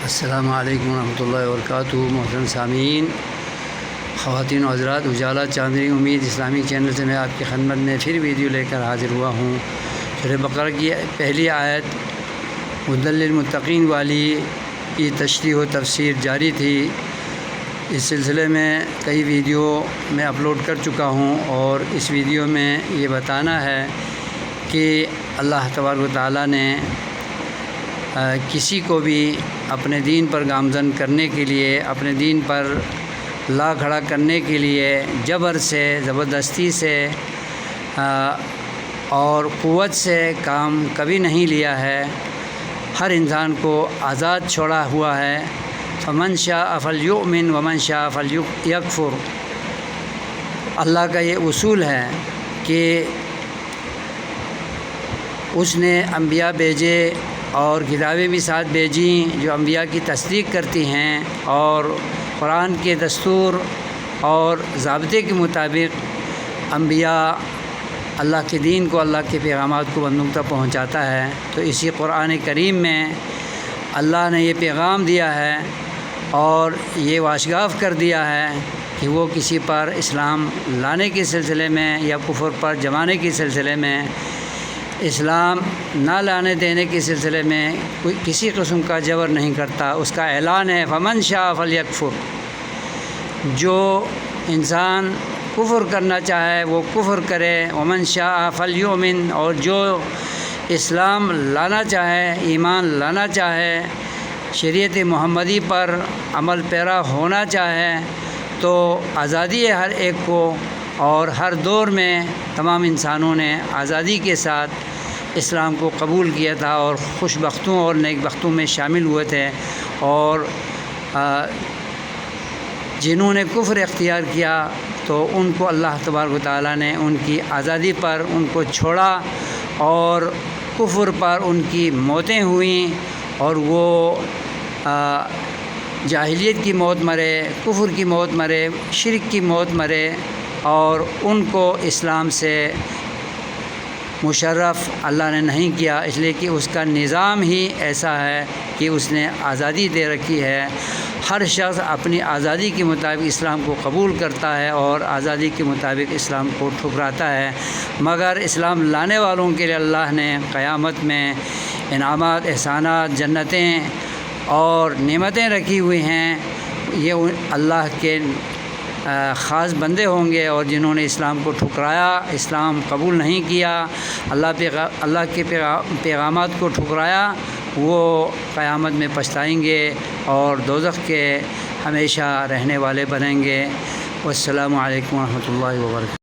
السلام علیکم ورحمۃ اللہ وبرکاتہ۔ محترم سامعین، خواتین و حضرات، اجالا چاندنی امید اسلامی چینل سے میں آپ کی خدمت میں پھر ویڈیو لے کر حاضر ہوا ہوں۔ سورہ بقرہ کی پہلی آیت ہدی للمتقین والی کی تشریح و تفسیر جاری تھی۔ اس سلسلے میں کئی ویڈیو میں اپلوڈ کر چکا ہوں، اور اس ویڈیو میں یہ بتانا ہے کہ اللہ تبارک و تعالیٰ نے کسی کو بھی اپنے دین پر گامزن کرنے کے لیے، اپنے دین پر لا کھڑا کرنے کے لیے جبر سے، زبردستی سے اور قوت سے کام کبھی نہیں لیا ہے۔ ہر انسان کو آزاد چھوڑا ہوا ہے۔ فمن شاء فلیؤمن ومن شاء فلیکفر۔ اللہ کا یہ اصول ہے کہ اس نے انبیاء بھیجے اور کتابیں بھی ساتھ بھیجیں جو انبیاء کی تصدیق کرتی ہیں، اور قرآن کے دستور اور ضابطے کے مطابق انبیاء اللہ کے دین کو، اللہ کے پیغامات کو بندوں تک پہنچاتا ہے۔ تو اسی قرآن کریم میں اللہ نے یہ پیغام دیا ہے اور یہ واشگاف کر دیا ہے کہ وہ کسی پر اسلام لانے کے سلسلے میں یا کفر پر جمانے کے سلسلے میں، اسلام نہ لانے دینے کے سلسلے میں کوئی کسی قسم کا جبر نہیں کرتا۔ اس کا اعلان ہے فمن شاء فلیکفر۔ جو انسان کفر کرنا چاہے وہ کفر کرے، ومن شاء فلیؤمن، اور جو اسلام لانا چاہے، ایمان لانا چاہے، شریعت محمدی پر عمل پیرا ہونا چاہے، تو آزادی ہے ہر ایک کو، اور ہر دور میں تمام انسانوں نے آزادی کے ساتھ اسلام کو قبول کیا تھا اور خوش بختوں اور نیک بختوں میں شامل ہوئے تھے۔ اور جنہوں نے کفر اختیار کیا تو ان کو اللہ تبارک و تعالیٰ نے ان کی آزادی پر ان کو چھوڑا، اور کفر پر ان کی موتیں ہوئیں، اور وہ جاہلیت کی موت مرے، کفر کی موت مرے، شرک کی موت مرے، اور ان کو اسلام سے مشرف اللہ نے نہیں کیا، اس لیے کہ اس کا نظام ہی ایسا ہے کہ اس نے آزادی دے رکھی ہے۔ ہر شخص اپنی آزادی کے مطابق اسلام کو قبول کرتا ہے اور آزادی کے مطابق اسلام کو ٹھکراتا ہے، مگر اسلام لانے والوں کے لیے اللہ نے قیامت میں انعامات، احسانات، جنتیں اور نعمتیں رکھی ہوئی ہیں۔ یہ اللہ کے خاص بندے ہوں گے، اور جنہوں نے اسلام کو ٹھکرایا، اسلام قبول نہیں کیا، اللہ کے پیغامات کو ٹھکرایا، وہ قیامت میں پچھتائیں گے اور دوزخ کے ہمیشہ رہنے والے بنیں گے۔ والسلام علیکم ورحمۃ اللہ وبرکاتہ۔